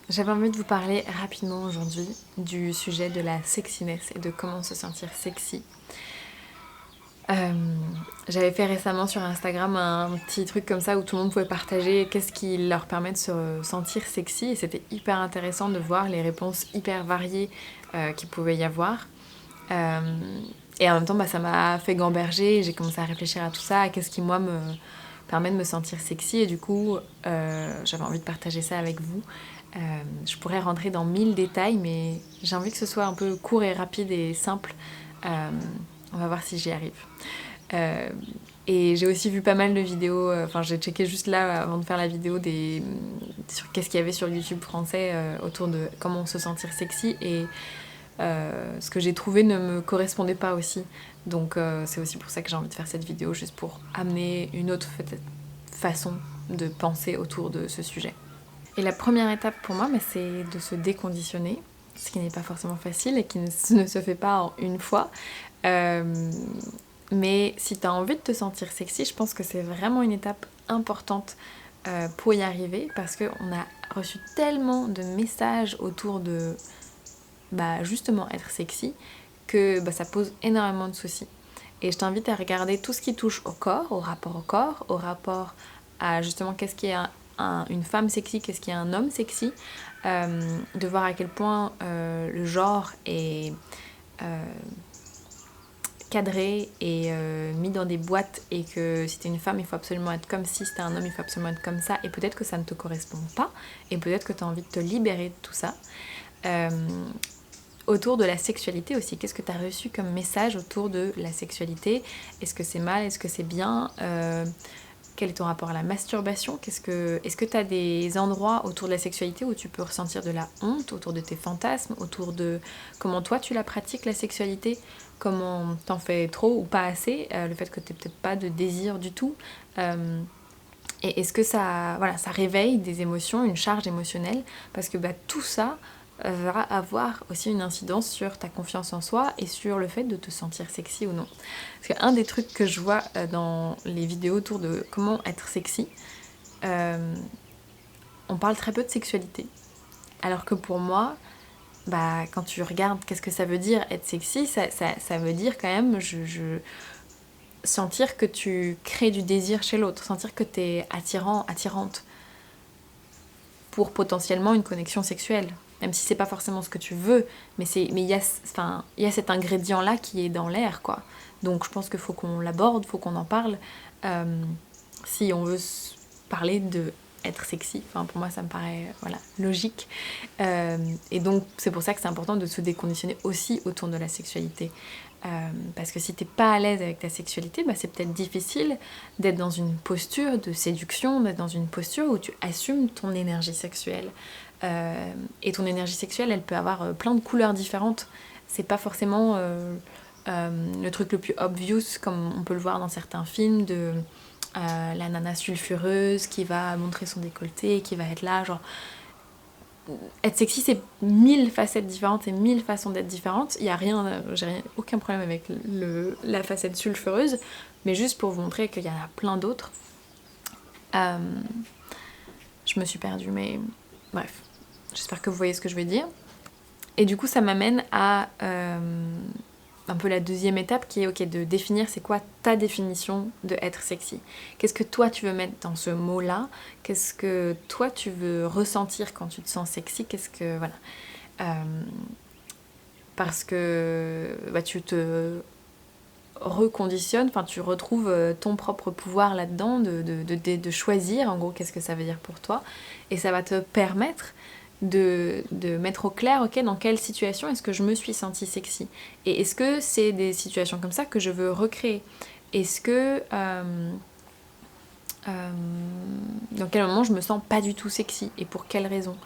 J'avais envie de vous parler rapidement aujourd'hui du sujet de la sexiness et de comment se sentir sexy. Euh, J'avais fait récemment sur Instagram un petit truc comme ça où tout le monde pouvait partager qu'est-ce qui leur permet de se sentir sexy et c'était hyper intéressant de voir les réponses hyper variées qu'il pouvait y avoir. Euh, et en même temps, ça m'a fait gamberger, j'ai commencé à réfléchir à tout ça, à qu'est-ce qui moi me permet de me sentir sexy et du coup j'avais envie de partager ça avec vous. Je pourrais rentrer dans 1000 détails mais j'ai envie que ce soit un peu court et rapide et simple. Euh, on va voir si j'y arrive. Euh, et j'ai aussi vu pas mal de vidéos, enfin j'ai checké juste là avant de faire la vidéo sur qu'est-ce qu'il y avait sur YouTube français autour de comment se sentir sexy et ce que j'ai trouvé ne me correspondait pas aussi. Donc c'est aussi pour ça que j'ai envie de faire cette vidéo, juste pour amener une autre façon de penser autour de ce sujet. Et la première étape pour moi, c'est de se déconditionner, ce qui n'est pas forcément facile et qui ne se fait pas en une fois. Euh, mais si tu as envie de te sentir sexy, je pense que c'est vraiment une étape importante pour y arriver parce qu'on a reçu tellement de messages autour de justement être sexy que ça pose énormément de soucis. Et je t'invite à regarder tout ce qui touche au corps, au rapport à justement qu'est-ce qui est une femme sexy, qu'est-ce qui est un homme sexy, de voir à quel point le genre est cadré et mis dans des boîtes et que si t'es une femme il faut absolument être comme ci, si t'es un homme il faut absolument être comme ça et peut-être que ça ne te correspond pas et peut-être que t'as envie de te libérer de tout ça. Autour de la sexualité aussi, qu'est-ce que tu as reçu comme message autour de la sexualité? Est-ce que c'est mal? Est-ce que c'est bien? Quel est ton rapport à la masturbation? Est-ce que tu as des endroits autour de la sexualité où tu peux ressentir de la honte, autour de tes fantasmes, autour de comment toi tu la pratiques la sexualité? Comment t'en fais trop ou pas assez? Le fait que tu peut-être pas de désir du tout. Et est-ce que ça réveille des émotions, une charge émotionnelle? Parce que tout ça va avoir aussi une incidence sur ta confiance en soi et sur le fait de te sentir sexy ou non. Parce qu'un des trucs que je vois dans les vidéos autour de comment être sexy, on parle très peu de sexualité. Alors que pour moi, quand tu regardes qu'est-ce que ça veut dire être sexy, ça veut dire quand même sentir que tu crées du désir chez l'autre, sentir que tu es attirant, attirante pour potentiellement une connexion sexuelle. Même si c'est pas forcément ce que tu veux, mais il y a cet ingrédient-là qui est dans l'air, quoi. Donc je pense qu'il faut qu'on l'aborde, faut qu'on en parle, si on veut parler de être sexy. Enfin, pour moi, ça me paraît logique. Et donc, c'est pour ça que c'est important de se déconditionner aussi autour de la sexualité. Parce que si t'es pas à l'aise avec ta sexualité, c'est peut-être difficile d'être dans une posture de séduction, d'être dans une posture où tu assumes ton énergie sexuelle. Et ton énergie sexuelle, elle peut avoir plein de couleurs différentes. C'est pas forcément le truc le plus obvious, comme on peut le voir dans certains films, de la nana sulfureuse qui va montrer son décolleté, qui va être là, genre... Être sexy, c'est 1000 facettes différentes et 1000 façons d'être différentes. Il y a aucun problème avec la facette sulfureuse, mais juste pour vous montrer qu'il y en a plein d'autres. Je me suis perdue, mais bref. J'espère que vous voyez ce que je veux dire. Et du coup, ça m'amène à un peu la deuxième étape qui est de définir c'est quoi ta définition de être sexy. Qu'est-ce que toi tu veux mettre dans ce mot-là? Qu'est-ce que toi tu veux ressentir quand tu te sens sexy? Parce que tu te reconditionnes, tu retrouves ton propre pouvoir là-dedans de choisir en gros qu'est-ce que ça veut dire pour toi et ça va te permettre de mettre au clair, dans quelle situation est-ce que je me suis sentie sexy? Et est-ce que c'est des situations comme ça que je veux recréer? Est-ce que... dans quel moment je me sens pas du tout sexy? Et pour quelle raison?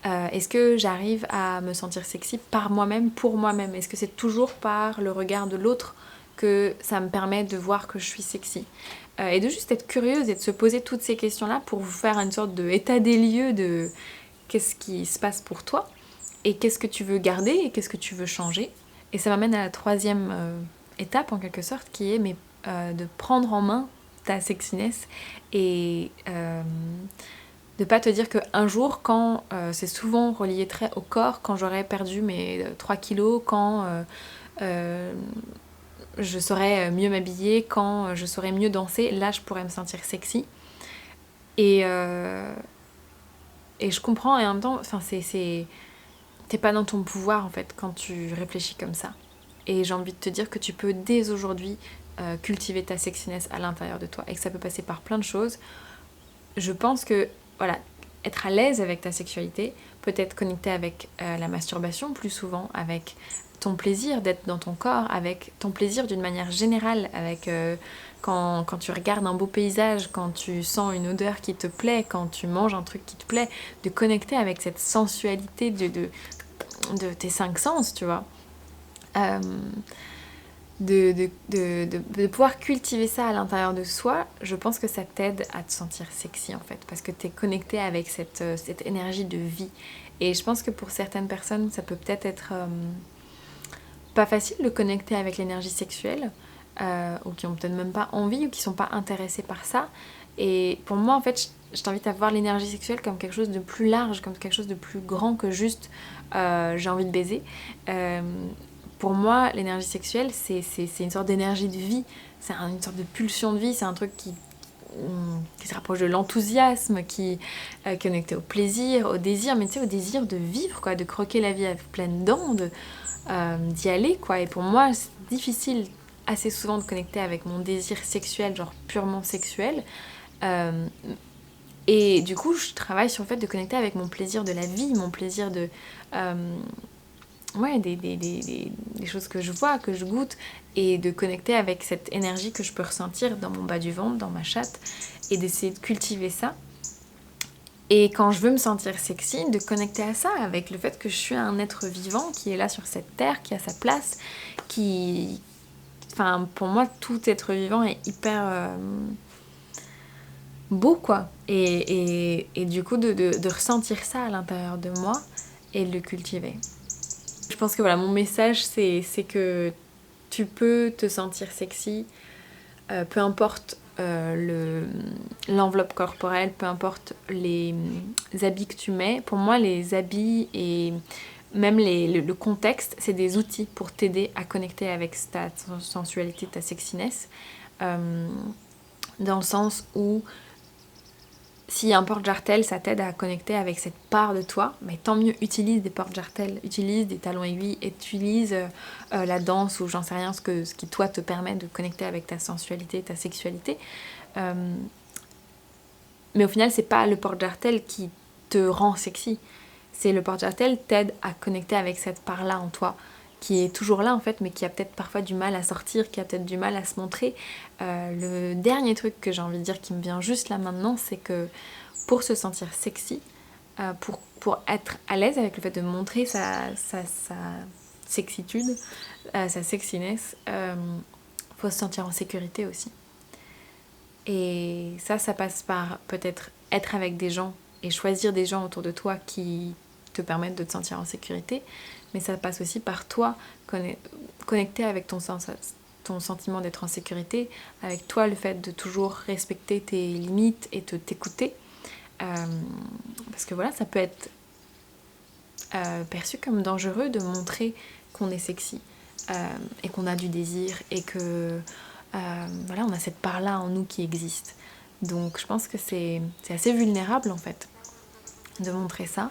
Est-ce que j'arrive à me sentir sexy par moi-même, pour moi-même? Est-ce que c'est toujours par le regard de l'autre que ça me permet de voir que je suis sexy? Et de juste être curieuse et de se poser toutes ces questions-là pour vous faire une sorte d'état des lieux de... qu'est-ce qui se passe pour toi et qu'est-ce que tu veux garder et qu'est-ce que tu veux changer. Et ça m'amène à la troisième étape en quelque sorte qui est de prendre en main ta sexiness et De pas te dire qu'un jour, quand c'est souvent relié très au corps, quand j'aurai perdu mes 3 kilos, quand je saurais mieux m'habiller, quand je saurais mieux danser, là je pourrais me sentir sexy. Et, et je comprends, et en même temps, t'es pas dans ton pouvoir en fait quand tu réfléchis comme ça. Et j'ai envie de te dire que tu peux dès aujourd'hui cultiver ta sexiness à l'intérieur de toi et que ça peut passer par plein de choses. Je pense que, voilà, être à l'aise avec ta sexualité, peut-être connecter avec la masturbation plus souvent, avec ton plaisir d'être dans ton corps, avec ton plaisir d'une manière générale, avec quand tu regardes un beau paysage, quand tu sens une odeur qui te plaît, quand tu manges un truc qui te plaît, de connecter avec cette sensualité de tes 5 sens, tu vois. De pouvoir cultiver ça à l'intérieur de soi, je pense que ça t'aide à te sentir sexy en fait, parce que t'es connecté avec cette énergie de vie. Et je pense que pour certaines personnes, ça peut peut-être être pas facile de connecter avec l'énergie sexuelle, ou qui ont peut-être même pas envie, ou qui sont pas intéressés par ça. Et pour moi, en fait, je t'invite à voir l'énergie sexuelle comme quelque chose de plus large, comme quelque chose de plus grand que juste j'ai envie de baiser. Pour moi, l'énergie sexuelle, c'est une sorte d'énergie de vie, c'est une sorte de pulsion de vie, c'est un truc qui se rapproche de l'enthousiasme, qui est connecté au plaisir, au désir, mais tu sais, au désir de vivre, quoi, de croquer la vie à pleines dents, d'y aller, quoi. Et pour moi, c'est difficile assez souvent de connecter avec mon désir sexuel, genre purement sexuel. Et du coup, je travaille sur le fait de connecter avec mon plaisir de la vie, mon plaisir de... ouais, des choses que je vois, que je goûte, et de connecter avec cette énergie que je peux ressentir dans mon bas du ventre, dans ma chatte, et d'essayer de cultiver ça. Et quand je veux me sentir sexy, de connecter à ça, avec le fait que je suis un être vivant qui est là sur cette terre, qui a sa place, qui... Enfin, pour moi, tout être vivant est hyper beau, quoi. Et du coup, de ressentir ça à l'intérieur de moi et de le cultiver. Je pense que voilà, mon message, c'est que tu peux te sentir sexy, peu importe l'enveloppe corporelle, peu importe les habits que tu mets. Pour moi, les habits et même le contexte, c'est des outils pour t'aider à connecter avec ta sensualité, ta sexiness. Dans le sens où s'il y a un porte-jartel, ça t'aide à connecter avec cette part de toi, mais tant mieux, utilise des porte-jartels, utilise des talons aiguilles, utilise la danse ou j'en sais rien, ce qui toi te permet de connecter avec ta sensualité, ta sexualité. Mais au final, c'est pas le porte-jartel qui te rend sexy, c'est le porte-jartel t'aide à connecter avec cette part-là en toi, qui est toujours là en fait, mais qui a peut-être parfois du mal à sortir, qui a peut-être du mal à se montrer. Le dernier truc que j'ai envie de dire qui me vient juste là maintenant, c'est que pour se sentir sexy, pour être à l'aise avec le fait de montrer sa sexitude, sa sexiness, faut se sentir en sécurité aussi. Et ça passe par peut-être être avec des gens et choisir des gens autour de toi qui te permettent de te sentir en sécurité, mais ça passe aussi par toi connecter avec ton sentiment d'être en sécurité, avec toi le fait de toujours respecter tes limites et de t'écouter, parce que voilà, ça peut être perçu comme dangereux de montrer qu'on est sexy et qu'on a du désir et que voilà, on a cette part-là en nous qui existe. Donc je pense que c'est assez vulnérable en fait de montrer ça.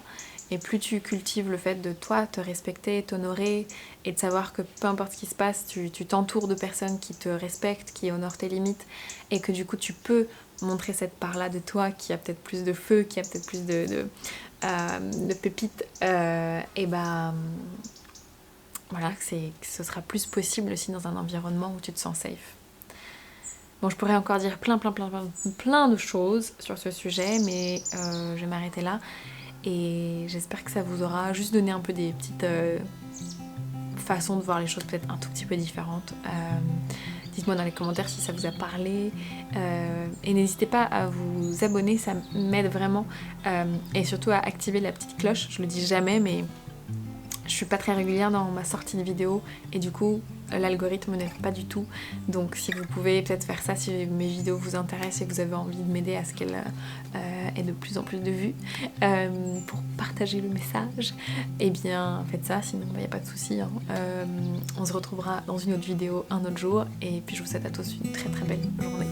Et plus tu cultives le fait de toi te respecter, t'honorer et de savoir que peu importe ce qui se passe, tu t'entoures de personnes qui te respectent, qui honorent tes limites et que du coup tu peux montrer cette part-là de toi qui a peut-être plus de feu, qui a peut-être plus de pépites, et ben voilà, que ce sera plus possible aussi dans un environnement où tu te sens safe. Bon, je pourrais encore dire plein de choses sur ce sujet, mais je vais m'arrêter là. Et j'espère que ça vous aura juste donné un peu des petites façons de voir les choses peut-être un tout petit peu différentes. Dites-moi dans les commentaires si ça vous a parlé. Et n'hésitez pas à vous abonner, ça m'aide vraiment. Et surtout à activer la petite cloche. Je le dis jamais, mais je suis pas très régulière dans ma sortie de vidéo. Et du coup, l'algorithme n'aide pas du tout. Donc si vous pouvez peut-être faire ça, si mes vidéos vous intéressent et que vous avez envie de m'aider à ce qu'elles ait de plus en plus de vues, pour partager le message, et bien faites ça, sinon il n'y a pas de souci. Hein. On se retrouvera dans une autre vidéo un autre jour, et puis je vous souhaite à tous une très très belle journée.